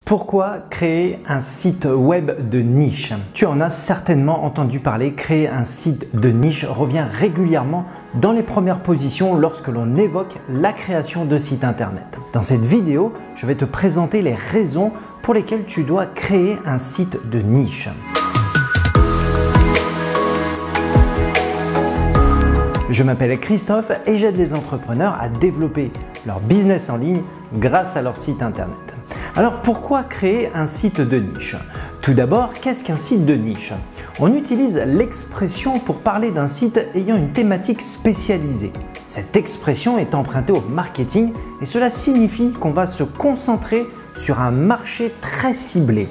Pourquoi créer un site web de niche? Tu en as certainement entendu parler, créer un site de niche revient régulièrement dans les premières positions lorsque l'on évoque la création de sites internet. Dans cette vidéo, je vais te présenter les raisons pour lesquelles tu dois créer un site de niche. Je m'appelle Christophe et j'aide les entrepreneurs à développer leur business en ligne grâce à leur site internet. Alors pourquoi créer un site de niche? Tout d'abord, qu'est-ce qu'un site de niche? On utilise l'expression pour parler d'un site ayant une thématique spécialisée. Cette expression est empruntée au marketing et cela signifie qu'on va se concentrer sur un marché très ciblé.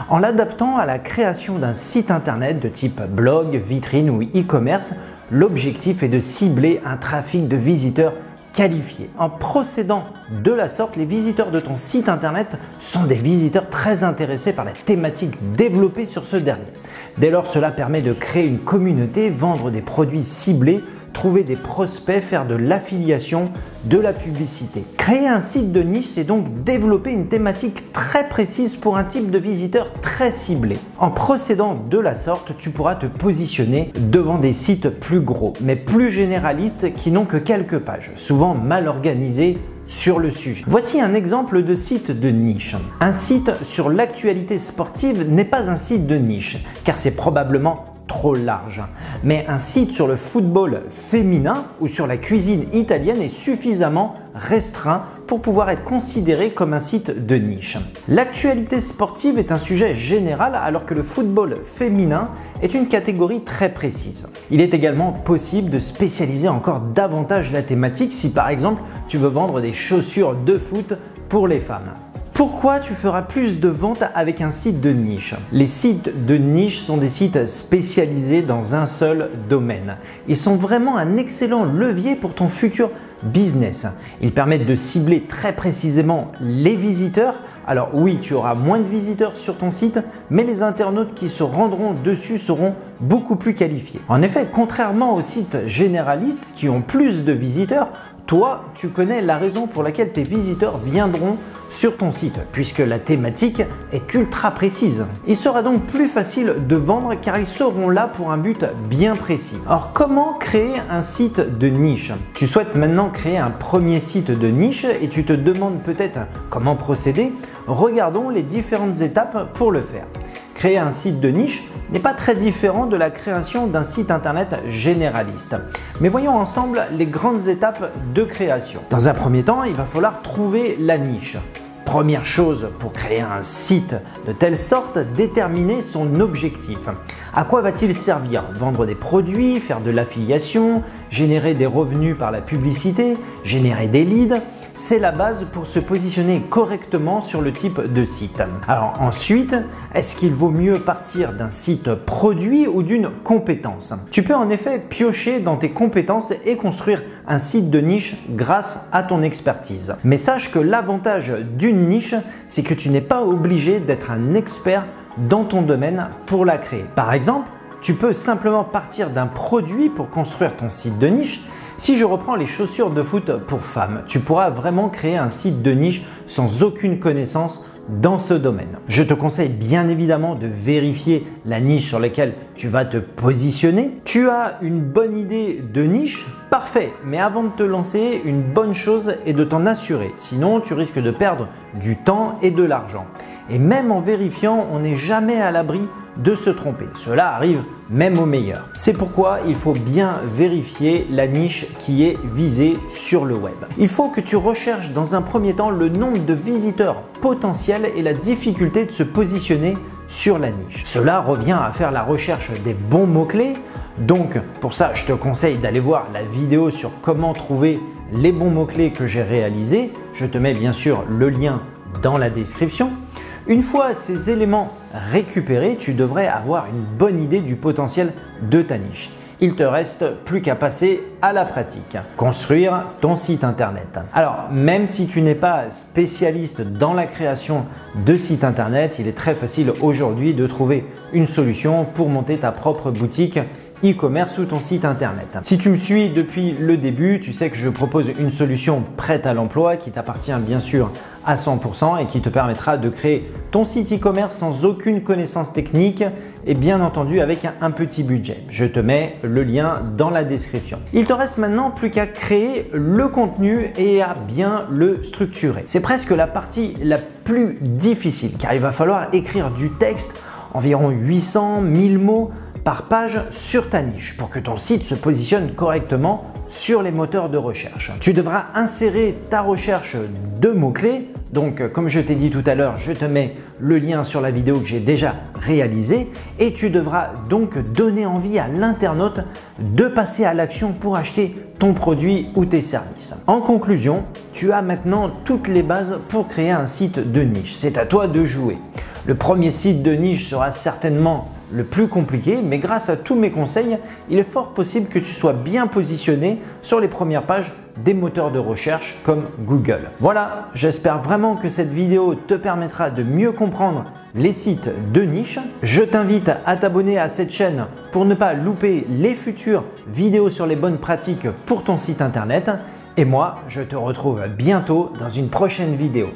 En l'adaptant à la création d'un site internet de type blog, vitrine ou e-commerce, l'objectif est de cibler un trafic de visiteurs qualifiés. En procédant de la sorte, les visiteurs de ton site internet sont des visiteurs très intéressés par la thématique développée sur ce dernier. Dès lors, cela permet de créer une communauté, vendre des produits ciblés, trouver des prospects, faire de l'affiliation, de la publicité. Créer un site de niche, c'est donc développer une thématique très précise pour un type de visiteur très ciblé. En procédant de la sorte, tu pourras te positionner devant des sites plus gros, mais plus généralistes qui n'ont que quelques pages, souvent mal organisés sur le sujet. Voici un exemple de site de niche. Un site sur l'actualité sportive n'est pas un site de niche, car c'est probablement trop large. Mais un site sur le football féminin ou sur la cuisine italienne est suffisamment restreint pour pouvoir être considéré comme un site de niche. L'actualité sportive est un sujet général alors que le football féminin est une catégorie très précise. Il est également possible de spécialiser encore davantage la thématique si par exemple tu veux vendre des chaussures de foot pour les femmes. Pourquoi tu feras plus de ventes avec un site de niche? Les sites de niche sont des sites spécialisés dans un seul domaine. Ils sont vraiment un excellent levier pour ton futur business. Ils permettent de cibler très précisément les visiteurs. Alors oui, tu auras moins de visiteurs sur ton site, mais les internautes qui se rendront dessus seront beaucoup plus qualifiés. En effet, contrairement aux sites généralistes qui ont plus de visiteurs, toi, tu connais la raison pour laquelle tes visiteurs viendront sur ton site, puisque la thématique est ultra précise. Il sera donc plus facile de vendre car ils seront là pour un but bien précis. Alors comment créer un site de niche? Tu souhaites maintenant créer un premier site de niche et tu te demandes peut-être comment procéder? Regardons les différentes étapes pour le faire. Créer un site de niche n'est pas très différent de la création d'un site internet généraliste. Mais voyons ensemble les grandes étapes de création. Dans un premier temps, il va falloir trouver la niche. Première chose pour créer un site de telle sorte, déterminer son objectif. À quoi va-t-il servir? Vendre des produits, faire de l'affiliation, générer des revenus par la publicité, générer des leads? C'est la base pour se positionner correctement sur le type de site. Alors ensuite, est-ce qu'il vaut mieux partir d'un site produit ou d'une compétence? Tu peux en effet piocher dans tes compétences et construire un site de niche grâce à ton expertise. Mais sache que l'avantage d'une niche, c'est que tu n'es pas obligé d'être un expert dans ton domaine pour la créer. Par exemple, tu peux simplement partir d'un produit pour construire ton site de niche. Si je reprends les chaussures de foot pour femmes, tu pourras vraiment créer un site de niche sans aucune connaissance dans ce domaine. Je te conseille bien évidemment de vérifier la niche sur laquelle tu vas te positionner. Tu as une bonne idée de niche? Parfait, mais avant de te lancer, une bonne chose est de t'en assurer. Sinon, tu risques de perdre du temps et de l'argent. Et même en vérifiant, on n'est jamais à l'abri de se tromper. Cela arrive même aux meilleurs. C'est pourquoi il faut bien vérifier la niche qui est visée sur le web. Il faut que tu recherches dans un premier temps le nombre de visiteurs potentiels et la difficulté de se positionner sur la niche. Cela revient à faire la recherche des bons mots-clés. Donc pour ça, je te conseille d'aller voir la vidéo sur comment trouver les bons mots-clés que j'ai réalisé. Je te mets bien sûr le lien dans la description. Une fois ces éléments récupérés, tu devrais avoir une bonne idée du potentiel de ta niche. Il te reste plus qu'à passer à la pratique. Construire ton site internet. Alors, même si tu n'es pas spécialiste dans la création de sites internet, il est très facile aujourd'hui de trouver une solution pour monter ta propre boutique e-commerce ou ton site internet. Si tu me suis depuis le début, tu sais que je propose une solution prête à l'emploi qui t'appartient bien sûr à 100% et qui te permettra de créer ton site e-commerce sans aucune connaissance technique et bien entendu avec un petit budget. Je te mets le lien dans la description. Il te reste maintenant plus qu'à créer le contenu et à bien le structurer. C'est presque la partie la plus difficile car il va falloir écrire du texte, environ 800-1000 mots par page sur ta niche pour que ton site se positionne correctement sur les moteurs de recherche. Tu devras insérer ta recherche de mots-clés. Donc, comme je t'ai dit tout à l'heure, je te mets le lien sur la vidéo que j'ai déjà réalisée et tu devras donc donner envie à l'internaute de passer à l'action pour acheter ton produit ou tes services. En conclusion, tu as maintenant toutes les bases pour créer un site de niche. C'est à toi de jouer. Le premier site de niche sera certainement le plus compliqué, mais grâce à tous mes conseils, il est fort possible que tu sois bien positionné sur les premières pages des moteurs de recherche comme Google. Voilà, j'espère vraiment que cette vidéo te permettra de mieux comprendre les sites de niche. Je t'invite à t'abonner à cette chaîne pour ne pas louper les futures vidéos sur les bonnes pratiques pour ton site internet. Et moi, je te retrouve bientôt dans une prochaine vidéo.